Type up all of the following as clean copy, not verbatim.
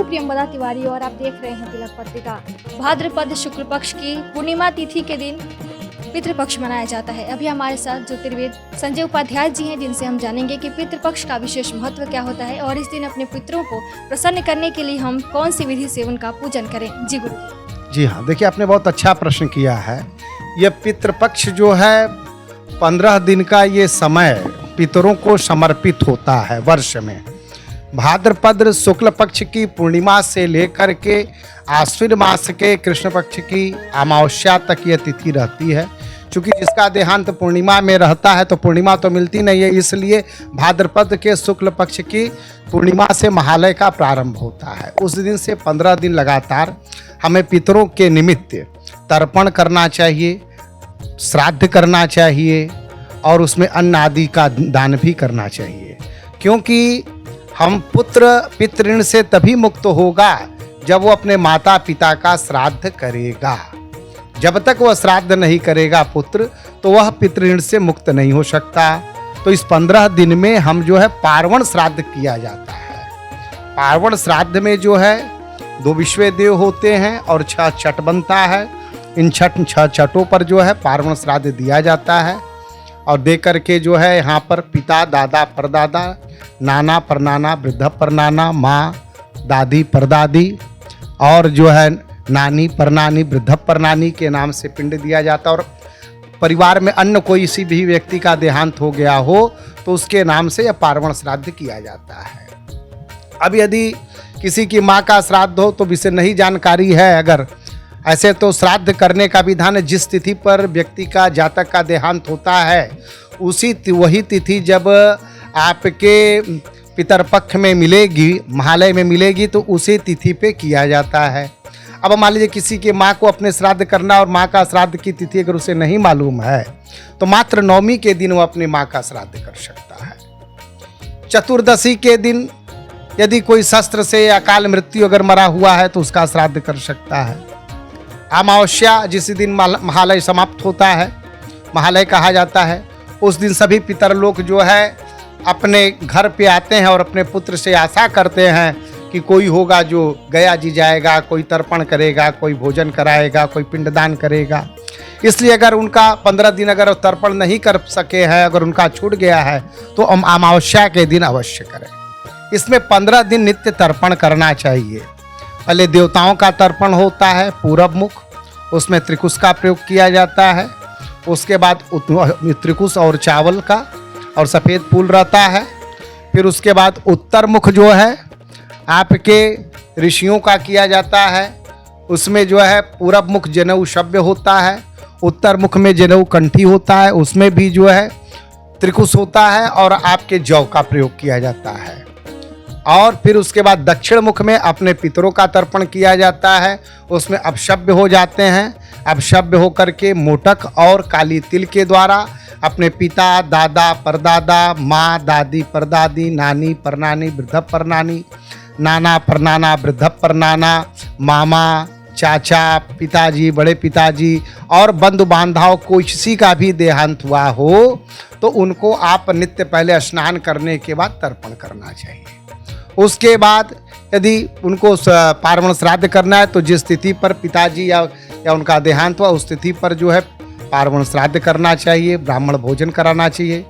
प्रियंवदा तिवारी और आप देख रहे हैं तिलक पत्रिका। भाद्रपद शुक्ल पक्ष की पूर्णिमा तिथि के दिन पितृपक्ष मनाया जाता है। अभी हमारे साथ ज्योतिर्वेद संजय उपाध्याय जी हैं, जिनसे हम जानेंगे कि पितृपक्ष का विशेष महत्व क्या होता है और इस दिन अपने पितरों को प्रसन्न करने के लिए हम कौन सी विधि से उनका पूजन करें। जी गुरु जी हाँ, देखिए आपने बहुत अच्छा प्रश्न किया है। ये पितृपक्ष जो है 15 दिन का ये समय पितरों को समर्पित होता है वर्ष में। भाद्रपद शुक्ल पक्ष की पूर्णिमा से लेकर के आश्विन मास के कृष्ण पक्ष की अमावस्या तक यह तिथि रहती है। क्योंकि जिसका देहांत पूर्णिमा में रहता है तो पूर्णिमा तो मिलती नहीं है, इसलिए भाद्रपद के शुक्ल पक्ष की पूर्णिमा से महालय का प्रारंभ होता है। उस दिन से 15 दिन लगातार हमें पितरों के निमित्त तर्पण करना चाहिए, श्राद्ध करना चाहिए और उसमें अन्न आदि का दान भी करना चाहिए। क्योंकि हम पुत्र पितृऋण से तभी मुक्त होगा जब वो अपने माता पिता का श्राद्ध करेगा। जब तक वह श्राद्ध नहीं करेगा पुत्र, तो वह पितृऋण से मुक्त नहीं हो सकता। तो इस 15 दिन में हम जो है पार्वण श्राद्ध किया जाता है। पार्वण श्राद्ध में जो है 2 विश्व देव होते हैं और 6 छठ बनता है। इन 6 छठों पर जो है पार्वण श्राद्ध दिया जाता है और दे करके जो है यहाँ पर पिता, दादा, परदादा, नाना, परनाना, वृद्ध परनाना, माँ, दादी, परदादी और जो है नानी, परनानी, वृद्ध परनानी के नाम से पिंड दिया जाता है। और परिवार में अन्य कोई किसी भी व्यक्ति का देहांत हो गया हो तो उसके नाम से यह पार्वण श्राद्ध किया जाता है। अब यदि किसी की माँ का श्राद्ध हो तो विषय नहीं जानकारी है, अगर ऐसे तो श्राद्ध करने का विधान है। जिस तिथि पर व्यक्ति का जातक का देहांत होता है वही तिथि जब आपके पितरपक्ष में मिलेगी, महालय में मिलेगी, तो उसी तिथि पे किया जाता है। अब मान लीजिए किसी के माँ को अपने श्राद्ध करना और माँ का श्राद्ध की तिथि अगर उसे नहीं मालूम है तो मात्र नवमी के दिन वो अपनी माँ का श्राद्ध कर सकता है। चतुर्दशी के दिन यदि कोई शस्त्र से अकाल मृत्यु अगर मरा हुआ है तो उसका श्राद्ध कर सकता है। अमावस्या जिस दिन महालय समाप्त होता है, महालय कहा जाता है, उस दिन सभी पितर लोग जो है अपने घर पे आते हैं और अपने पुत्र से आशा करते हैं कि कोई होगा जो गया जी जाएगा, कोई तर्पण करेगा, कोई भोजन कराएगा, कोई पिंडदान करेगा। इसलिए अगर उनका 15 दिन अगर तर्पण नहीं कर सके हैं, अगर उनका छूट गया है तो अमावस्या के दिन अवश्य करें। इसमें 15 दिन नित्य तर्पण करना चाहिए। पहले देवताओं का तर्पण होता है पूरब मुख, उसमें त्रिकुश का प्रयोग किया जाता है। उसके बाद त्रिकुश और चावल का और सफ़ेद फूल रहता है। फिर उसके बाद उत्तर मुख जो है आपके ऋषियों का किया जाता है। उसमें जो है पूरब मुख जनेऊ शव्य होता है, उत्तर मुख में जनेऊ कंठी होता है, उसमें भी जो है त्रिकुश होता है और आपके जौ का प्रयोग किया जाता है। और फिर उसके बाद दक्षिण मुख में अपने पितरों का तर्पण किया जाता है। उसमें अपशव्य हो जाते हैं। अपशव्य होकर के मोटक और काली तिल के द्वारा अपने पिता, दादा, परदादा, माँ, दादी, परदादी, नानी, परनानी, वृद्ध परनानी, नाना, परनाना, वृद्ध परनाना, मामा, चाचा, पिताजी, बड़े पिताजी और बंधु बांधव को किसी का भी देहांत हुआ हो तो उनको आप नित्य पहले स्नान करने के बाद तर्पण करना चाहिए। उसके बाद यदि उनको पार्वण श्राद्ध करना है तो जिस तिथि पर पिताजी या उनका देहांत हुआ उस तिथि पर जो है पार्वण श्राद्ध करना चाहिए, ब्राह्मण भोजन कराना चाहिए।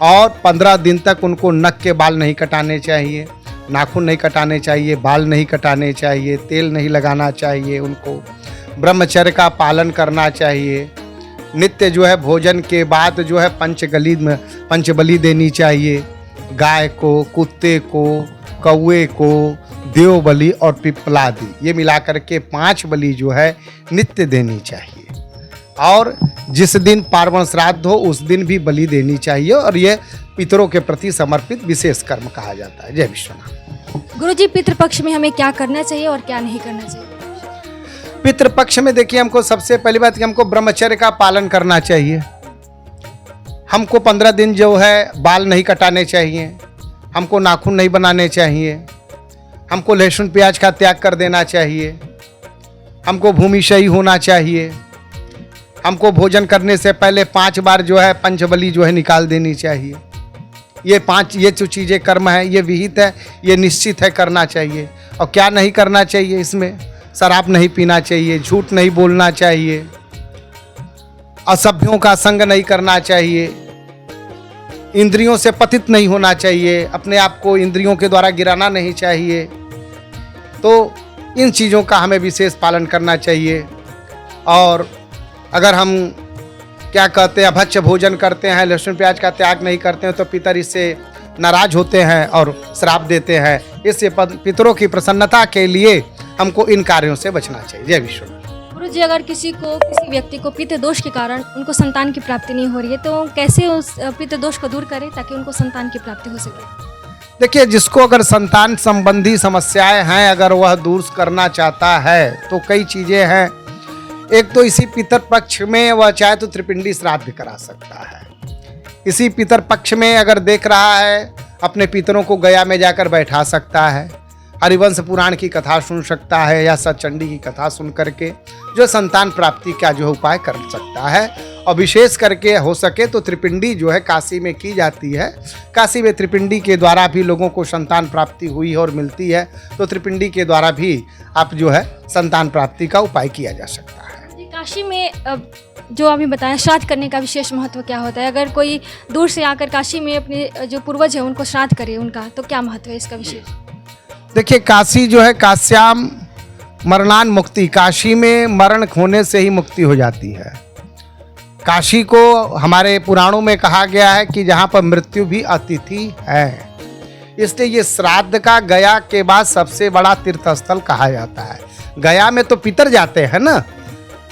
और 15 दिन तक उनको नख के बाल नहीं कटाने चाहिए, नाखून नहीं कटाने चाहिए, बाल नहीं कटाने चाहिए, तेल नहीं लगाना चाहिए। उनको ब्रह्मचर्य का पालन करना चाहिए। नित्य जो है भोजन के बाद जो है पंचबली देनी चाहिए। गाय को, कुत्ते को, कौवे को, देव बलि और पिपलादि, ये मिलाकर के 5 बलि जो है नित्य देनी चाहिए। और जिस दिन पार्वण श्राद्ध हो उस दिन भी बलि देनी चाहिए और ये पितरों के प्रति समर्पित विशेष कर्म कहा जाता है। जय विश्वनाथ। गुरुजी, पितृपक्ष में हमें क्या करना चाहिए और क्या नहीं करना चाहिए? पितृपक्ष में देखिए हमको सबसे पहली बात कि हमको ब्रह्मचर्य का पालन करना चाहिए। हमको 15 दिन जो है बाल नहीं कटाने चाहिए, हमको नाखून नहीं बनाने चाहिए, हमको लहसुन प्याज का त्याग कर देना चाहिए, हमको भूमिशयी होना चाहिए, हमको भोजन करने से पहले 5 बार जो है पंचबली जो है निकाल देनी चाहिए। ये 5 ये जो चीज़ें कर्म है ये विहित है, ये निश्चित है करना चाहिए। और क्या नहीं करना चाहिए इसमें? शराब नहीं पीना चाहिए, झूठ नहीं बोलना चाहिए, असभ्यों का संग नहीं करना चाहिए, इंद्रियों से पतित नहीं होना चाहिए, अपने आप को इंद्रियों के द्वारा गिराना नहीं चाहिए। तो इन चीज़ों का हमें विशेष पालन करना चाहिए। और अगर हम क्या कहते हैं अभक्ष्य भोजन करते हैं, लहसुन प्याज का त्याग नहीं करते हैं, तो पितर इससे नाराज होते हैं और श्राप देते हैं। इससे पितरों की प्रसन्नता के लिए हमको इन कार्यों से बचना चाहिए। जय विश्वनाथ। गुरु जी, अगर किसी व्यक्ति को पितृ दोष के कारण उनको संतान की प्राप्ति नहीं हो रही है, तो कैसे उस पितृ दोष को दूर करें ताकि उनको संतान की प्राप्ति हो सके? देखिए, जिसको अगर संतान संबंधी समस्याएं हैं, अगर वह दूर करना चाहता है तो कई चीज़ें हैं। एक तो इसी पितर पक्ष में वह चाहे तो त्रिपिंडी श्राद्ध करा सकता है। इसी पितर पक्ष में अगर देख रहा है, अपने पितरों को गया में जाकर बैठा सकता है, हरिवंश पुराण की कथा सुन सकता है या सचंडी की कथा सुन करके जो संतान प्राप्ति का जो उपाय कर सकता है। और विशेष करके हो सके तो त्रिपिंडी जो है काशी में की जाती है। काशी में त्रिपिंडी के द्वारा भी लोगों को संतान प्राप्ति हुई है और मिलती है, तो त्रिपिंडी के द्वारा भी आप जो है संतान प्राप्ति का उपाय किया जा सकता है। काशी में जो अभी बताया श्राद्ध करने का विशेष महत्व क्या होता है? अगर कोई दूर से आकर काशी में अपने जो पूर्वज है उनको श्राद्ध करे उनका, तो क्या महत्व है इसका विशेष? देखिए, काशी जो है काश्याम मरणान मुक्ति, काशी में मरण होने से ही मुक्ति हो जाती है। काशी को हमारे पुराणों में कहा गया है कि जहाँ पर मृत्यु भी अतिथि है, इसलिए ये श्राद्ध का गया के बाद सबसे बड़ा तीर्थस्थल कहा जाता है। गया में तो पितर जाते हैं ना,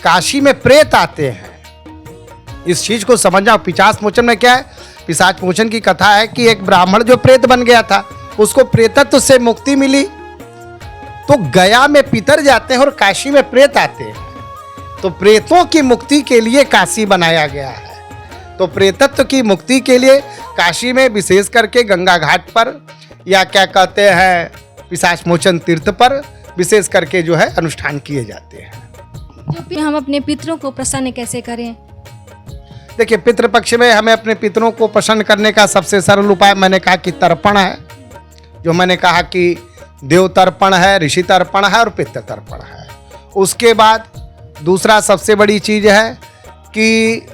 काशी में प्रेत आते हैं। इस चीज को समझ जाओ। पिशाच मोचन में क्या है? पिशाच मोचन की कथा है कि एक ब्राह्मण जो प्रेत बन गया था, उसको प्रेतत्व से मुक्ति मिली। तो गया में पितर जाते हैं और काशी में प्रेत आते हैं। तो प्रेतों की मुक्ति के लिए काशी बनाया गया है। तो प्रेतत्व की मुक्ति के लिए काशी में विशेष करके गंगा घाट पर या क्या कहते हैं पिशाच मोचन तीर्थ पर विशेष करके जो है अनुष्ठान किए जाते हैं। जो हम अपने पितरों को प्रसन्न कैसे करें? देखिए, पितृपक्ष में हमें अपने पितरों को प्रसन्न करने का सबसे सरल उपाय मैंने कहा कि तर्पण है। जो मैंने कहा कि देव तर्पण है, ऋषि तर्पण है और पितृ तर्पण है। उसके बाद दूसरा सबसे बड़ी चीज़ है कि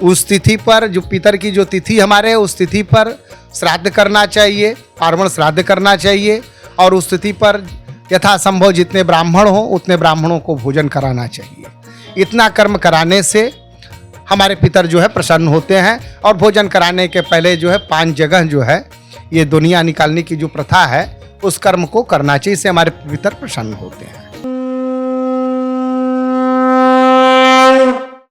उस तिथि पर जो पितर की जो तिथि हमारे, उस तिथि पर श्राद्ध करना चाहिए, पार्वण श्राद्ध करना चाहिए। और उस तिथि पर यथासंभव जितने ब्राह्मण हो उतने ब्राह्मणों को भोजन कराना चाहिए। इतना कर्म कराने से हमारे पितर जो है प्रसन्न होते हैं। और भोजन कराने के पहले जो है 5 जगह जो है ये दुनिया निकालने की जो प्रथा है, उस कर्म को करना चाहिए। इससे हमारे पितर प्रसन्न होते हैं।